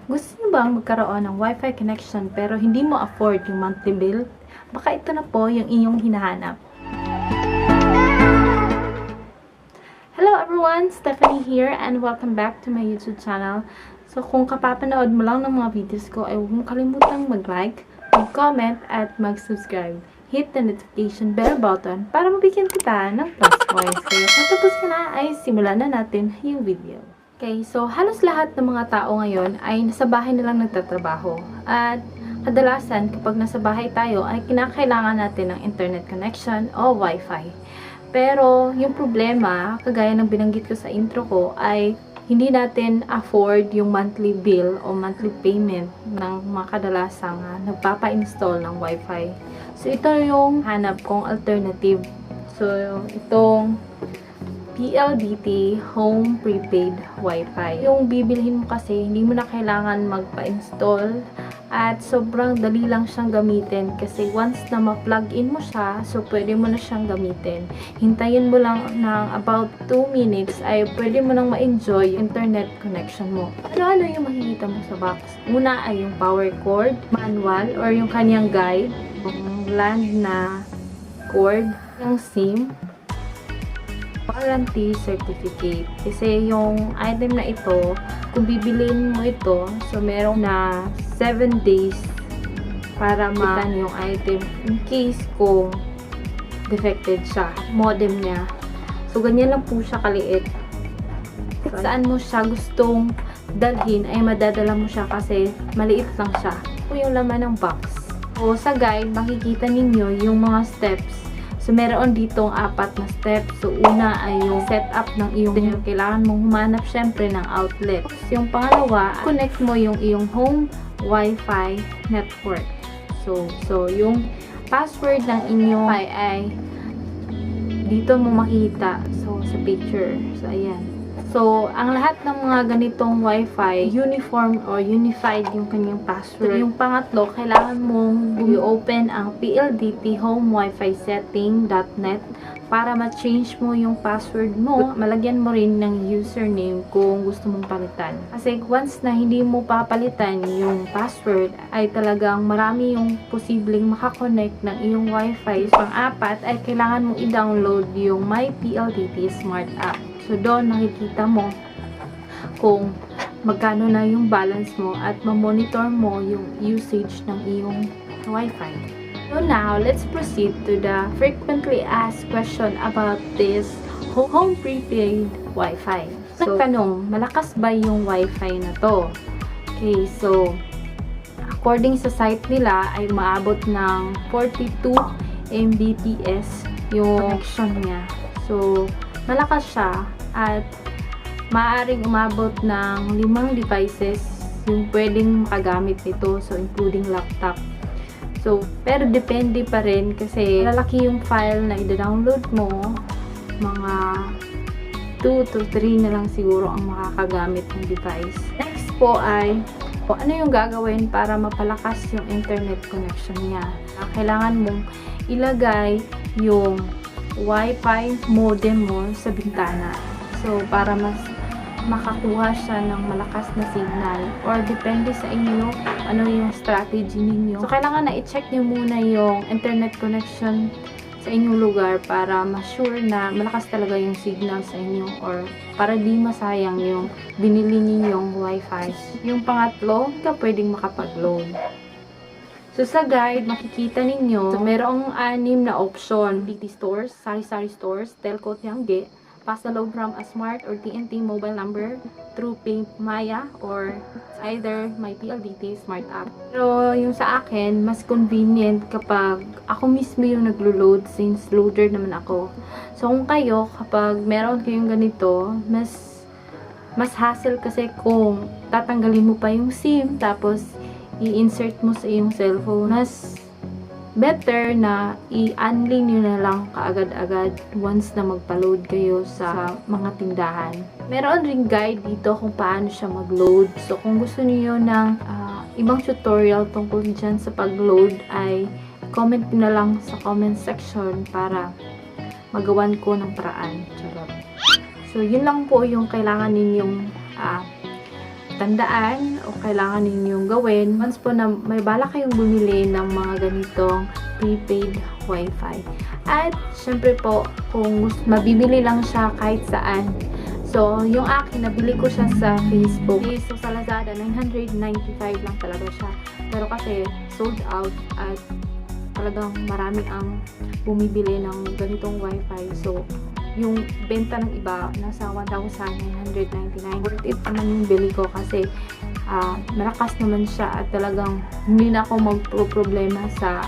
Gusto niyo bang magkaroon ng Wi-Fi connection pero hindi mo afford yung monthly bill? Baka ito na po yung inyong hinahanap. Hello everyone! Stephanie here and welcome back to my YouTube channel. So kung kapapanood mo lang ng mga videos ko ay huwag mo kalimutang mag-like, mag-comment at mag-subscribe. Hit the notification bell button para mabigyan kita ng plus points. Kaya kung tapos ka na ay simulan na natin yung video. Okay, so halos lahat ng mga tao ngayon ay nasa bahay nilang nagtatrabaho. At kadalasan kapag nasa bahay tayo ay kinakailangan natin ng internet connection o Wi-Fi. Pero yung problema, kagaya ng binanggit ko sa intro ko, ay hindi natin afford yung monthly bill o monthly payment ng mga kadalasang nagpapa-install ng Wi-Fi. So ito yung hanap kong alternative. So itong Pldt Home Prepaid Wifi. Yung bibilhin mo kasi, hindi mo na kailangan magpa-install at sobrang dali lang siyang gamitin kasi once na ma-plug in mo siya, so pwede mo na siyang gamitin. Hintayin mo lang ng about 2 minutes ay pwede mo nang ma-enjoy yung internet connection mo. Ano-ano yung makikita mo sa box? Una ay yung power cord, manual or yung kanyang guide, yung land na cord, yung SIM, warranty certificate. Kasi yung item na ito, kung bibilin mo ito, so meron na 7 days para makitan yung item in case kung defected siya. Modem niya. So ganyan lang po siya kaliit. Saan mo siya gustong dalhin ay madadala mo siya kasi maliit lang siya. Ito yung laman ng box. So sa guide, makikita ninyo yung mga steps. So, meron ditong 4 na steps. So, una ay yung setup ng iyong kailangan mong humanap syempre ng outlet. Yung pangalawa, connect mo yung iyong home Wi-Fi network. So yung password ng inyong Wi-Fi ay dito mo makikita. So, sa picture. So, ayan. So, ang lahat ng mga ganitong Wi-Fi, uniform or unified yung kanyang password. Yung pangatlo, kailangan mong i-open ang Pldt Home Wi-Fi Setting.net para ma-change mo yung password mo. Malagyan mo rin ng username kung gusto mong palitan. Kasi once na hindi mo papalitan yung password, ay talagang marami yung posibleng makakonect ng iyong Wi-Fi. Pang-apat ay kailangan mong i-download yung My Pldt Smart App. So, doon makikita mo kung magkano na yung balance mo at ma-monitor mo yung usage ng iyong Wi-Fi. So, now, let's proceed to the frequently asked question about this home prepaid Wi-Fi. So, nagtanong, malakas ba yung Wi-Fi na to? Okay, so, according sa site nila, ay maabot ng 42 Mbps yung connection niya. So, malakas siya at maaaring umabot ng 5 devices yung pwedeng makagamit nito, so including laptop. So, pero depende pa rin kasi lalaki yung file na i-download mo, mga 2 to 3 na lang siguro ang makakagamit ng device. Next po ay ano yung gagawin para mapalakas yung internet connection niya. Kailangan mong ilagay yung Wi-Fi modem mo sa bintana. So, para mas makakuha siya ng malakas na signal. Or, depende sa inyo, ano yung strategy ninyo. So, kailangan na i-check nyo muna yung internet connection sa inyong lugar para ma-sure na malakas talaga yung signal sa inyo. Or, para di masayang yung binili ninyong Wi-Fi. Yung pangatlo, hindi ka pwedeng makapag-load. So, sa guide, makikita ninyo, so, merong 6 na option. BT stores, sari-sari stores, telco tiyangge, pass-load from a smart or TNT mobile number through Maya or either my Pldt smart app. Pero yung sa akin, mas convenient kapag ako mismo yung naglo-load since loader naman ako. So, kung kayo, kapag meron kayong ganito, mas hassle kasi kung tatanggalin mo pa yung SIM, tapos i-insert mo sa iyong cellphone. Mas better na i-unlink nyo na lang kaagad-agad once na magpa-load kayo sa mga tindahan. Meron ring guide dito kung paano siya mag-load. So, kung gusto niyo ng ibang tutorial tungkol dyan sa pag-load, ay comment na lang sa comment section para magawan ko ng paraan. Charot. So, yun lang po yung kailangan ninyong tandaan o kailangan ninyong gawin once po na may bala kayong bumili ng mga ganitong prepaid wifi. At syempre po, kung mabibili lang siya kahit saan. So, yung akin, nabili ko siya sa Facebook. So, sa Lazada, 995 lang talaga siya. Pero kasi, sold out at talagang marami ang bumibili ng ganitong wifi. So, yung benta ng iba, nasa 1,999. Worth it naman yung bili ko kasi malakas naman siya at talagang hindi na ako magpo-problema sa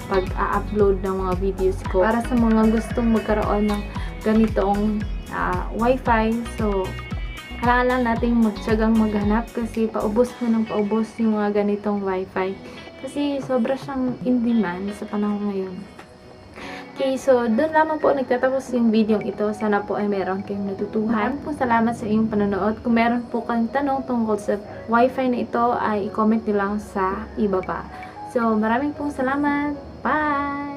pag-upload ng mga videos ko. Para sa mga gustong magkaroon ng ganitong wifi, so kailangan lang nating magtyagang maghanap kasi paubos na ng paubos yung mga ganitong wifi kasi sobra siyang in demand sa panahon ngayon. Okay, so doon lamang po nagtatapos yung video ito. Sana po ay meron kayong natutuhan. Po salamat sa inyong panonood. Kung meron po kayong tanong tungkol sa wifi na ito ay i-comment nyo lang sa ibaba. So maraming pong salamat. Bye!